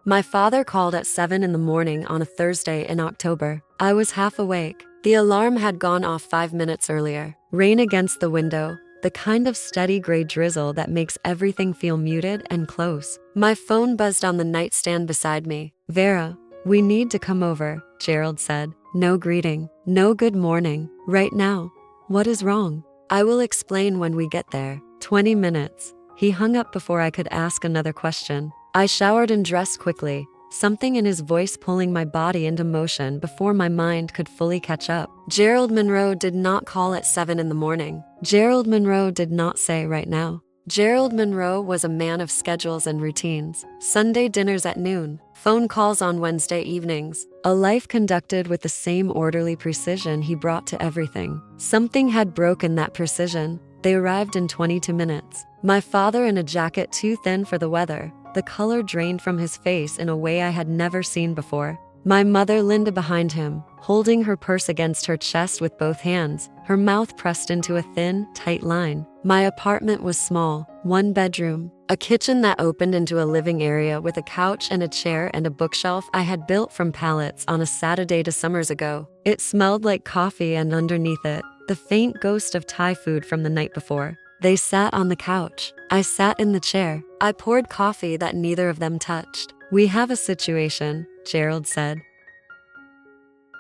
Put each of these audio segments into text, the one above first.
My father called at 7 in the morning on a Thursday in October. I was half awake. The alarm had gone off 5 minutes earlier. Rain against the window, the kind of steady gray drizzle that makes everything feel muted and close. My phone buzzed on the nightstand beside me. "Vera, we need to come over," Gerald said. No greeting, no good morning. Right now. What is wrong? "I will explain when we get there." 20 minutes. He hung up before I could ask another question. I showered and dressed quickly, something in his voice pulling my body into motion before my mind could fully catch up. Gerald Monroe did not call at 7 in the morning. Gerald Monroe did not say right now. Gerald Monroe was a man of schedules and routines. Sunday dinners at noon, phone calls on Wednesday evenings, a life conducted with the same orderly precision he brought to everything. Something had broken that precision. They arrived in 22 minutes. My father in a jacket too thin for the weather, the color drained from his face in a way I had never seen before. My mother, Linda, behind him, holding her purse against her chest with both hands, her mouth pressed into a thin, tight line. My apartment was small, one bedroom, a kitchen that opened into a living area with a couch and a chair and a bookshelf I had built from pallets on a Saturday to summers ago. It smelled like coffee, and underneath it, the faint ghost of Thai food from the night before. They sat on the couch. I sat in the chair. I poured coffee that neither of them touched. "We have a situation," Gerald said.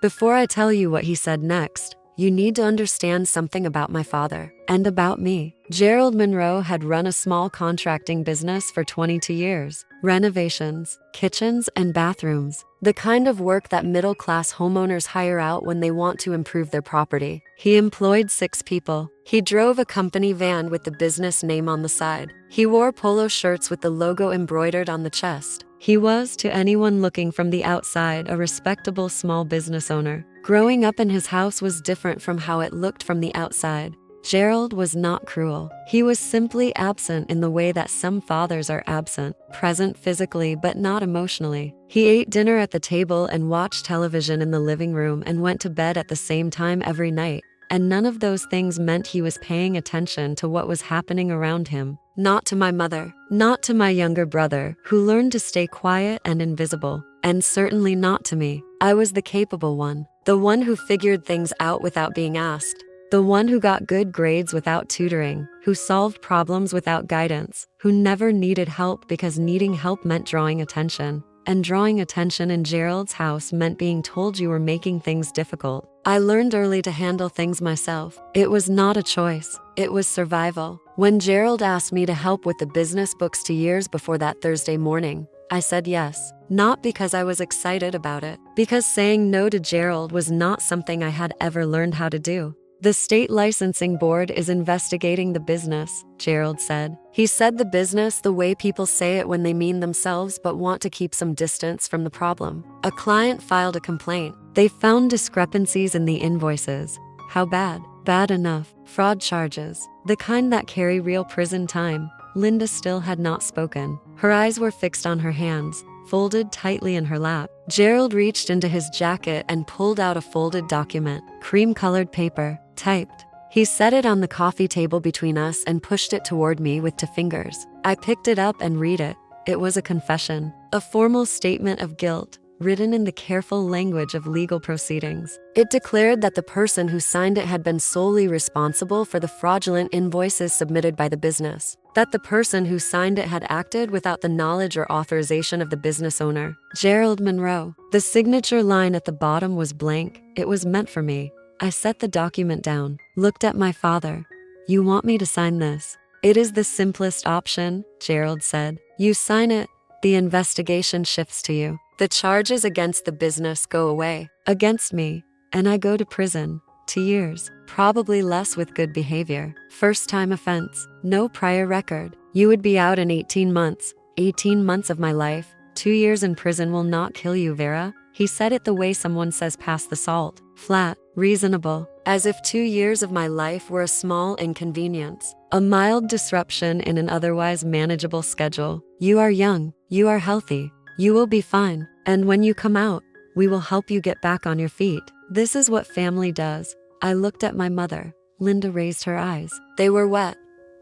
Before I tell you what he said next, you need to understand something about my father and about me. Gerald Monroe had run a small contracting business for 22 years. Renovations, kitchens, and bathrooms. The kind of work that middle-class homeowners hire out when they want to improve their property. He employed 6 people. He drove a company van with the business name on the side. He wore polo shirts with the logo embroidered on the chest. He was, to anyone looking from the outside, a respectable small business owner. Growing up in his house was different from how it looked from the outside. Gerald was not cruel. He was simply absent in the way that some fathers are absent, present physically but not emotionally. He ate dinner at the table and watched television in the living room and went to bed at the same time every night. And none of those things meant he was paying attention to what was happening around him. Not to my mother, not to my younger brother, who learned to stay quiet and invisible, and certainly not to me. I was the capable one, the one who figured things out without being asked, the one who got good grades without tutoring, who solved problems without guidance, who never needed help because needing help meant drawing attention. And drawing attention in Gerald's house meant being told you were making things difficult. I learned early to handle things myself. It was not a choice. It was survival. When Gerald asked me to help with the business books 2 years before that Thursday morning, I said yes. Not because I was excited about it, because saying no to Gerald was not something I had ever learned how to do. "The state licensing board is investigating the business," Gerald said. He said the business the way people say it when they mean themselves but want to keep some distance from the problem. A client filed a complaint. They found discrepancies in the invoices. How bad? Bad enough. Fraud charges. The kind that carry real prison time. Linda still had not spoken. Her eyes were fixed on her hands, folded tightly in her lap. Gerald reached into his jacket and pulled out a folded document, cream-colored paper, typed. He set it on the coffee table between us and pushed it toward me with 2 fingers. I picked it up and read it. It was a confession, a formal statement of guilt, written in the careful language of legal proceedings. It declared that the person who signed it had been solely responsible for the fraudulent invoices submitted by the business, that the person who signed it had acted without the knowledge or authorization of the business owner, Gerald Monroe. The signature line at the bottom was blank. It was meant for me. I set the document down, looked at my father. "You want me to sign this?" "It is the simplest option," Gerald said. "You sign it, the investigation shifts to you. The charges against the business go away, against me, and I go to prison. 2 years, probably less with good behavior. First-time offense, no prior record. You would be out in 18 months, 18 months of my life. 2 years in prison will not kill you, Vera." He said it the way someone says pass the salt. Flat, reasonable, as if 2 years of my life were a small inconvenience, a mild disruption in an otherwise manageable schedule. "You are young, you are healthy, you will be fine, and when you come out, we will help you get back on your feet. This is what family does." I looked at my mother. Linda raised her eyes. They were wet,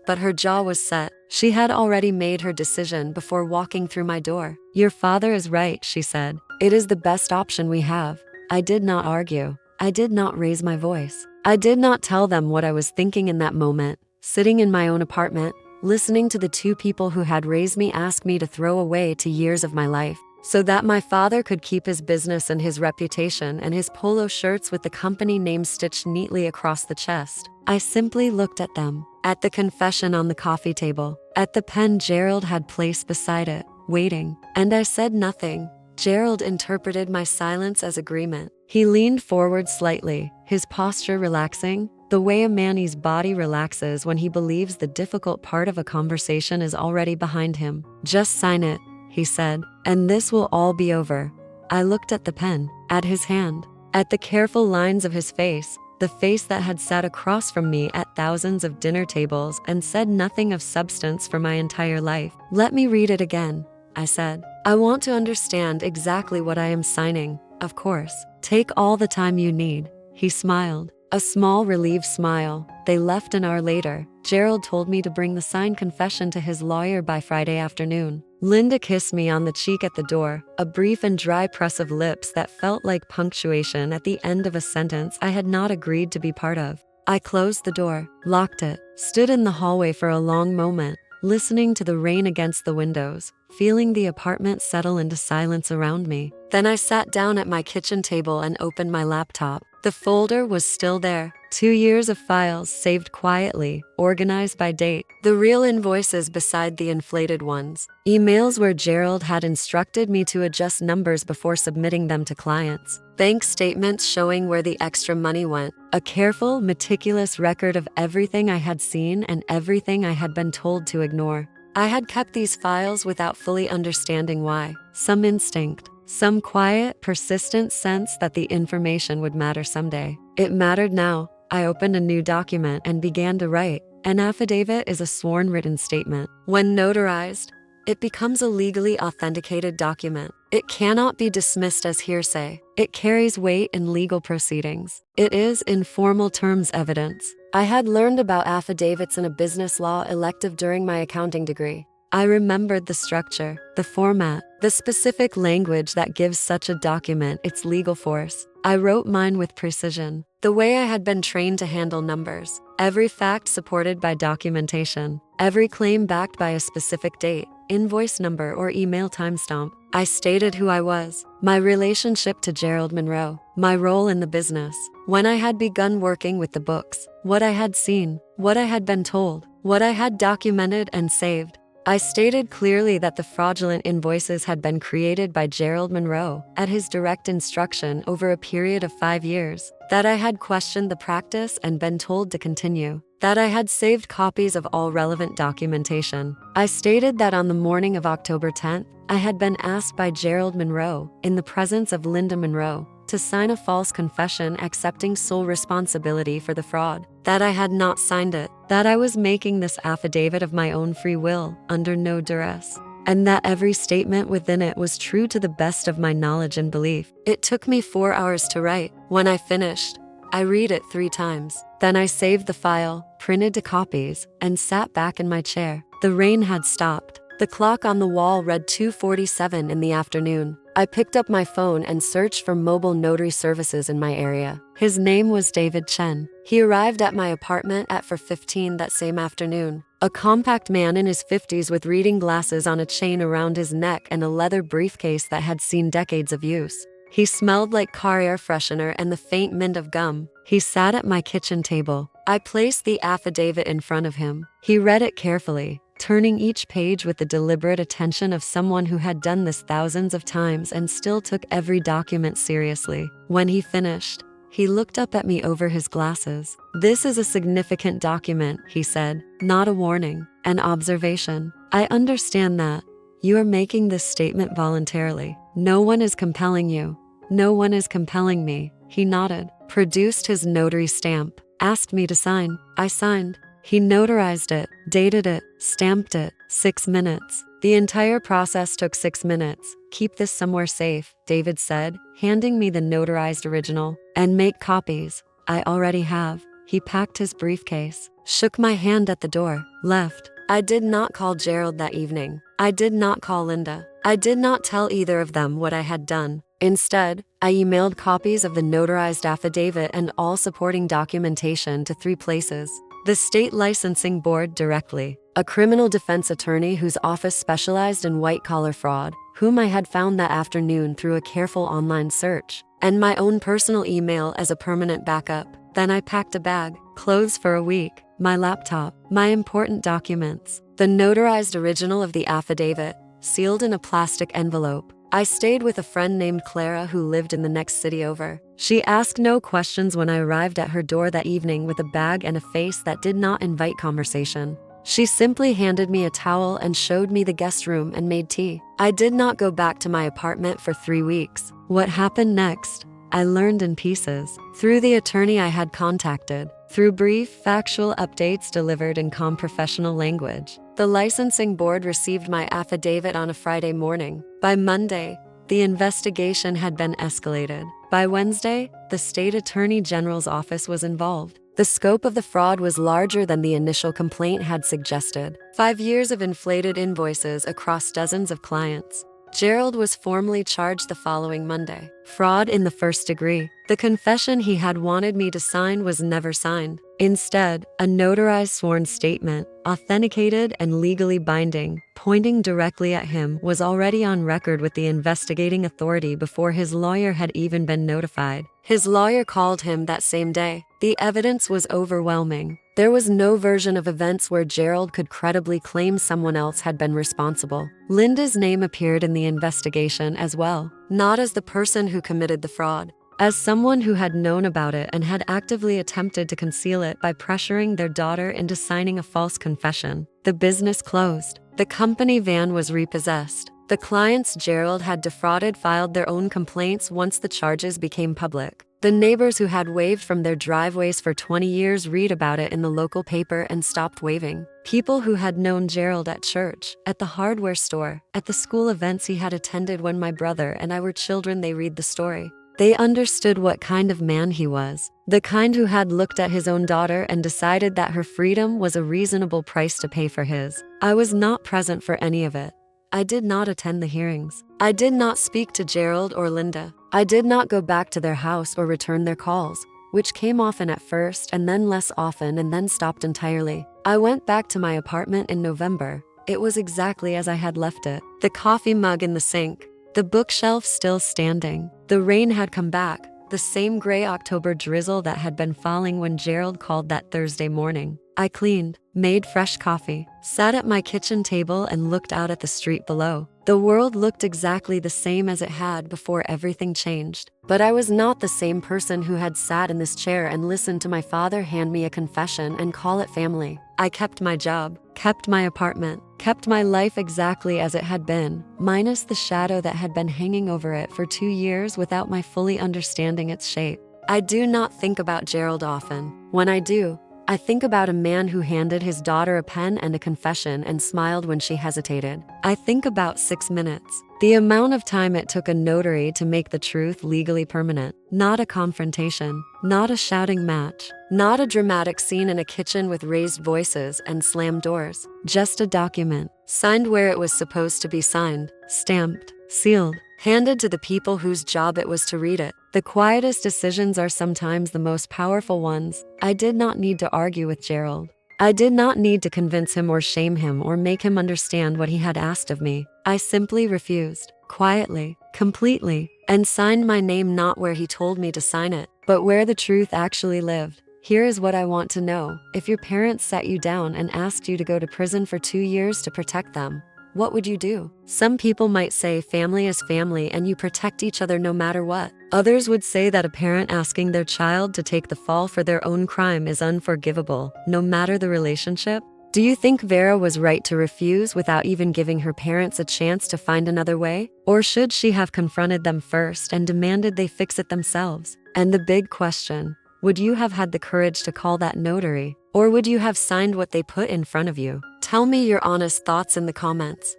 but her jaw was set. She had already made her decision before walking through my door. "Your father is right," she said. "It is the best option we have." I did not argue. I did not raise my voice. I did not tell them what I was thinking in that moment, sitting in my own apartment, listening to the two people who had raised me ask me to throw away 2 years of my life so that my father could keep his business and his reputation and his polo shirts with the company name stitched neatly across the chest. I simply looked at them, at the confession on the coffee table, at the pen Gerald had placed beside it, waiting, and I said nothing. Gerald interpreted my silence as agreement. He leaned forward slightly, his posture relaxing, the way a man's body relaxes when he believes the difficult part of a conversation is already behind him. "Just sign it," he said, "and this will all be over." I looked at the pen, at his hand, at the careful lines of his face, the face that had sat across from me at thousands of dinner tables and said nothing of substance for my entire life. "Let me read it again," I said. "I want to understand exactly what I am signing." "Of course. Take all the time you need." He smiled, a small relieved smile. They left an hour later. Gerald told me to bring the signed confession to his lawyer by Friday afternoon. Linda kissed me on the cheek at the door, a brief and dry press of lips that felt like punctuation at the end of a sentence I had not agreed to be part of. I closed the door, locked it, stood in the hallway for a long moment, listening to the rain against the windows, feeling the apartment settle into silence around me. Then I sat down at my kitchen table and opened my laptop. The folder was still there. 2 years of files saved quietly, organized by date. The real invoices beside the inflated ones. Emails where Gerald had instructed me to adjust numbers before submitting them to clients. Bank statements showing where the extra money went. A careful, meticulous record of everything I had seen and everything I had been told to ignore. I had kept these files without fully understanding why. Some instinct. Some quiet, persistent sense that the information would matter someday. It mattered now. I opened a new document and began to write. An affidavit is a sworn written statement. When notarized, it becomes a legally authenticated document. It cannot be dismissed as hearsay. It carries weight in legal proceedings. It is, in formal terms, evidence. I had learned about affidavits in a business law elective during my accounting degree. I remembered the structure, the format, the specific language that gives such a document its legal force. I wrote mine with precision, the way I had been trained to handle numbers. Every fact supported by documentation, every claim backed by a specific date, invoice number, or email timestamp. I stated who I was, my relationship to Gerald Monroe, my role in the business, when I had begun working with the books, what I had seen, what I had been told, what I had documented and saved. I stated clearly that the fraudulent invoices had been created by Gerald Monroe at his direct instruction over a period of 5 years, that I had questioned the practice and been told to continue, that I had saved copies of all relevant documentation. I stated that on the morning of October 10th, I had been asked by Gerald Monroe, in the presence of Linda Monroe, to sign a false confession accepting sole responsibility for the fraud, that I had not signed it, that I was making this affidavit of my own free will, under no duress, and that every statement within it was true to the best of my knowledge and belief. It took me 4 hours to write. When I finished, I read it 3 times. Then I saved the file, printed to copies, and sat back in my chair. The rain had stopped. The clock on the wall read 2:47 in the afternoon. I picked up my phone and searched for mobile notary services in my area. His name was David Chen. He arrived at my apartment at 4:15 that same afternoon. A compact man in his 50s with reading glasses on a chain around his neck and a leather briefcase that had seen decades of use. He smelled like car air freshener and the faint mint of gum. He sat at my kitchen table. I placed the affidavit in front of him. He read it carefully, turning each page with the deliberate attention of someone who had done this thousands of times and still took every document seriously. When he finished, he looked up at me over his glasses. "This is a significant document," he said, "not a warning, an observation. I understand that. You are making this statement voluntarily. No one is compelling you. No one is compelling me." He nodded, produced his notary stamp, asked me to sign. I signed. He notarized it, dated it, stamped it. 6 minutes. The entire process took 6 minutes. "Keep this somewhere safe," David said, handing me the notarized original. "And make copies." "I already have." He packed his briefcase, shook my hand at the door, left. I did not call Gerald that evening. I did not call Linda. I did not tell either of them what I had done. Instead, I emailed copies of the notarized affidavit and all supporting documentation to 3 places: the state licensing board directly, a criminal defense attorney whose office specialized in white-collar fraud, whom I had found that afternoon through a careful online search, and my own personal email as a permanent backup. Then I packed a bag, clothes for a week, my laptop, my important documents, the notarized original of the affidavit, sealed in a plastic envelope. I stayed with a friend named Clara who lived in the next city over. She asked no questions when I arrived at her door that evening with a bag and a face that did not invite conversation. She simply handed me a towel and showed me the guest room and made tea. I did not go back to my apartment for 3 weeks. What happened next? I learned in pieces. Through the attorney I had contacted, through brief, factual updates delivered in calm professional language. The licensing board received my affidavit on a Friday morning. By Monday, the investigation had been escalated. By Wednesday, the state attorney general's office was involved. The scope of the fraud was larger than the initial complaint had suggested. 5 years of inflated invoices across dozens of clients. Gerald was formally charged the following Monday. Fraud in the first degree. The confession he had wanted me to sign was never signed. Instead, a notarized sworn statement, authenticated and legally binding, pointing directly at him, was already on record with the investigating authority before his lawyer had even been notified. His lawyer called him that same day. The evidence was overwhelming. There was no version of events where Gerald could credibly claim someone else had been responsible. Linda's name appeared in the investigation as well, not as the person who committed the fraud, as someone who had known about it and had actively attempted to conceal it by pressuring their daughter into signing a false confession. The business closed. The company van was repossessed. The clients Gerald had defrauded filed their own complaints once the charges became public. The neighbors who had waved from their driveways for 20 years read about it in the local paper and stopped waving. People who had known Gerald at church, at the hardware store, at the school events he had attended when my brother and I were children, they read the story. They understood what kind of man he was, the kind who had looked at his own daughter and decided that her freedom was a reasonable price to pay for his. I was not present for any of it. I did not attend the hearings. I did not speak to Gerald or Linda. I did not go back to their house or return their calls, which came often at first and then less often and then stopped entirely. I went back to my apartment in November. It was exactly as I had left it. The coffee mug in the sink, the bookshelf still standing. The rain had come back, the same gray October drizzle that had been falling when Gerald called that Thursday morning. I cleaned, made fresh coffee, sat at my kitchen table and looked out at the street below. The world looked exactly the same as it had before everything changed. But I was not the same person who had sat in this chair and listened to my father hand me a confession and call it family. I kept my job, kept my apartment, kept my life exactly as it had been, minus the shadow that had been hanging over it for 2 years without my fully understanding its shape. I do not think about Gerald often. When I do, I think about a man who handed his daughter a pen and a confession and smiled when she hesitated. I think about 6 minutes. The amount of time it took a notary to make the truth legally permanent. Not a confrontation, not a shouting match, not a dramatic scene in a kitchen with raised voices and slammed doors. Just a document, signed where it was supposed to be signed, stamped, sealed, handed to the people whose job it was to read it. The quietest decisions are sometimes the most powerful ones. I did not need to argue with Gerald. I did not need to convince him or shame him or make him understand what he had asked of me. I simply refused, quietly, completely, and signed my name not where he told me to sign it, but where the truth actually lived. Here is what I want to know. If your parents sat you down and asked you to go to prison for 2 years to protect them, what would you do? Some people might say family is family and you protect each other no matter what. Others would say that a parent asking their child to take the fall for their own crime is unforgivable, no matter the relationship. Do you think Vera was right to refuse without even giving her parents a chance to find another way? Or should she have confronted them first and demanded they fix it themselves? And the big question, would you have had the courage to call that notary? Or would you have signed what they put in front of you? Tell me your honest thoughts in the comments.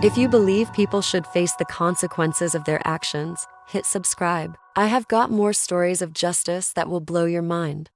If you believe people should face the consequences of their actions, hit subscribe. I have got more stories of justice that will blow your mind.